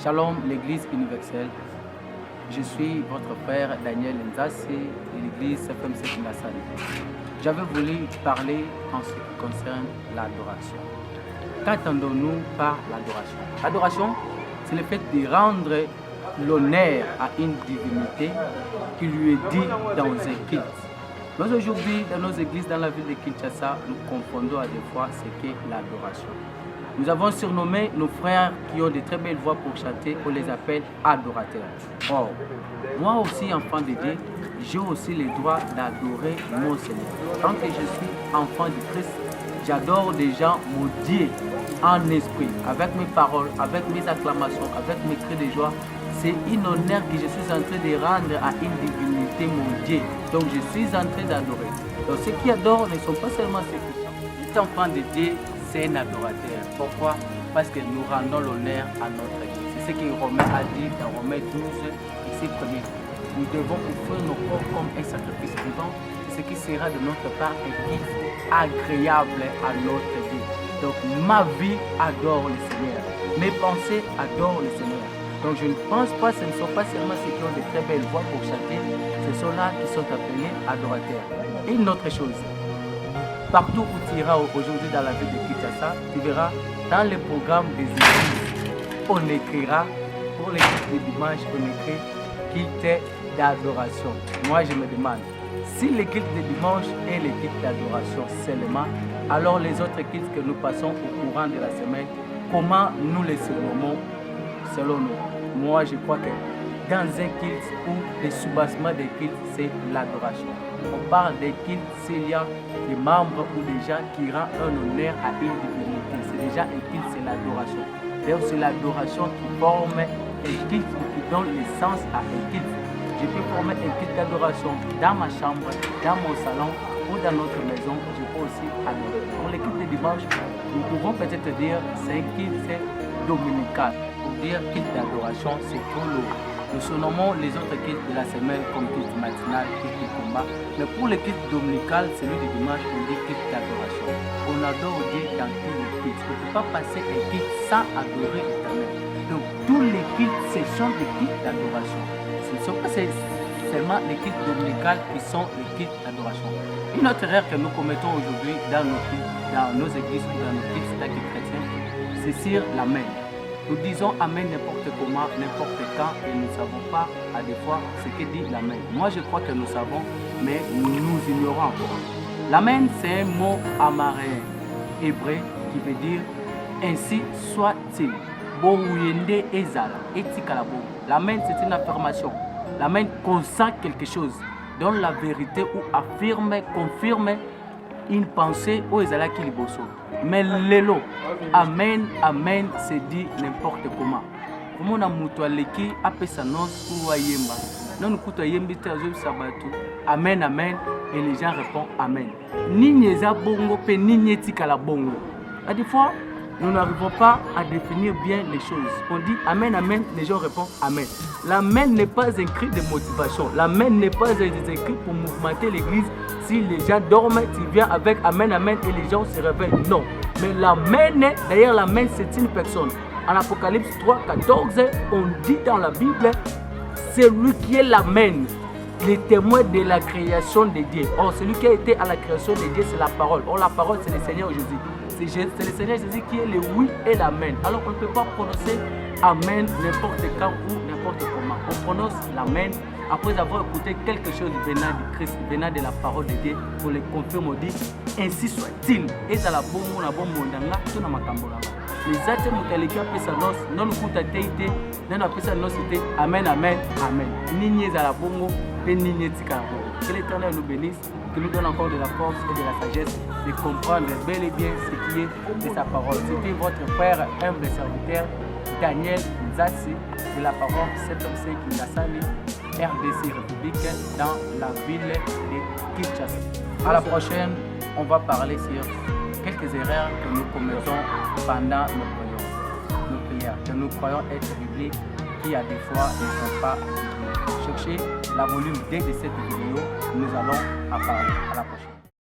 Shalom, l'Église universelle. Je suis votre frère Daniel Nzassi de l'Église FMC Kinasani. J'avais voulu parler en ce qui concerne l'adoration. Qu'attendons-nous par l'adoration? L'adoration, c'est le fait de rendre l'honneur à une divinité qui lui est dit dans un culte. Nous aujourd'hui, dans nos églises, dans la ville de Kinshasa, nous confondons à des fois ce qu'est l'adoration. Nous avons surnommé nos frères qui ont de très belles voix pour chanter, on les appelle adorateurs. Or, moi aussi, enfant de Dieu, j'ai aussi le droit d'adorer mon Seigneur. Tant que je suis enfant de Christ, j'adore déjà mon Dieu en esprit, avec mes paroles, avec mes acclamations, avec mes cris de joie. C'est un honneur que je suis en train de rendre à une divinité, mon Dieu. Donc je suis en train d'adorer. Donc ceux qui adorent ne sont pas seulement ceux qui chantent. Tout enfant de Dieu, c'est un adorateur. Pourquoi? Parce que nous rendons l'honneur à notre Dieu. C'est ce que Romain a dit dans Romains 12, verset 1er. Nous devons offrir nos corps comme un sacrifice vivant, ce qui sera de notre part un culte agréable à notre Dieu. Donc ma vie adore le Seigneur. Mes pensées adorent le Seigneur. Donc je ne pense pas, ce ne sont pas seulement ceux qui ont de très belles voix pour chanter, ce sont là qui sont appelés adorateurs. Et une autre chose, partout où tu iras aujourd'hui dans la ville de Kinshasa, tu verras dans les programmes des églises, on écrira, pour les cultes de dimanche, on écrit culte d'adoration. Moi je me demande, si le culte de dimanche est le culte d'adoration seulement, alors les autres cultes que nous passons au courant de la semaine, comment nous les célébrons selon nous? Moi je crois que dans un culte ou des sous-bassements des cultes, c'est l'adoration. On parle des cultes s'il y a des membres ou des gens qui rendent un honneur à une divinité. C'est déjà un culte, c'est l'adoration. D'ailleurs, c'est l'adoration qui forme un culte ou qui donne le sens à un culte. Je peux former un culte d'adoration dans ma chambre, dans mon salon ou dans notre maison. Je peux aussi adorer. Pour les cultes de dimanche, nous pouvons peut-être dire c'est un culte dominical. Pour dire culte d'adoration, c'est pour nous surnommons les autres cultes de la semaine comme culte matinal, culte de combat. Mais pour le culte dominical, celui du dimanche, on dit culte d'adoration. On adore Dieu dans tous les cultes. On ne peut pas passer un culte sans adorer l'Éternel. Donc tous les cultes, ce sont des cultes d'adoration. Ce ne sont pas seulement les cultes dominicales qui sont les cultes d'adoration. Une autre erreur que nous commettons aujourd'hui dans nos églises ou dans nos cultes en tant que chrétiens, c'est sur l'amen. Nous disons Amen n'importe comment, n'importe quand, et nous ne savons pas à des fois ce que dit l'Amen. Moi je crois que nous savons, mais nous ignorons encore. L'Amen c'est un mot amaréen, hébreu, qui veut dire ainsi soit-il. Bouyende ezala, etikalabo. L'Amen c'est une affirmation. L'Amen consacre quelque chose, donne la vérité ou affirme, confirme une pensée ou ezala qui liboso. Mais lelo, amen, amen, c'est dit n'importe comment. Comment on a mutualeki apesa nos ou ayemba. Non nous kuta yembi tazo sabatu. Amen, amen, et les gens répondent amen. Ni nyeza bongo pe ni nyetika la bongo. À des fois, nous n'arrivons pas à définir bien les choses. On dit amen, amen, les gens répondent amen. L'amen n'est pas un cri de motivation. L'amen n'est pas un cri pour mouvementer l'église. Si les gens dorment, tu viens avec amen, amen et les gens se réveillent. Non. Mais l'amen, d'ailleurs l'amen c'est une personne. En Apocalypse 3, 14, on dit dans la Bible, c'est lui qui est l'amen, le témoin de la création de Dieu. Or, celui qui a été à la création de Dieu, c'est la parole. Or, la parole, c'est le Seigneur Jésus. C'est le Seigneur Jésus qui est le oui et l'amen. Alors, on ne peut pas prononcer amen n'importe quand ou n'importe comment. On prononce l'amen après avoir écouté quelque chose venant du Christ, venant de la parole de Dieu, pour le confirmer, on dit ainsi soit-il. Et dans la bonne monde, tout dans ma cambola. Les êtres mutaliki apesa nos, non kuta teite, non apesa nos c'était amen, amen, amen. Nini za la bongo, et nini tika la bongo. Que l'Éternel nous bénisse, que nous donne encore de la force et de la sagesse de comprendre bel et bien ce qui est de sa parole. C'était votre frère, humble serviteur, Daniel Nzassi, de la parole 7MC Kinasani, RDC République, dans la ville de Kinshasa. À la prochaine, on va parler sur quelques erreurs que nous commettons pendant nos prières, que nous croyons être bibliques, qui à des fois ne sont pas bibliques. Cherchez la volume 2 de cette vidéo, nous allons en parler. À la prochaine.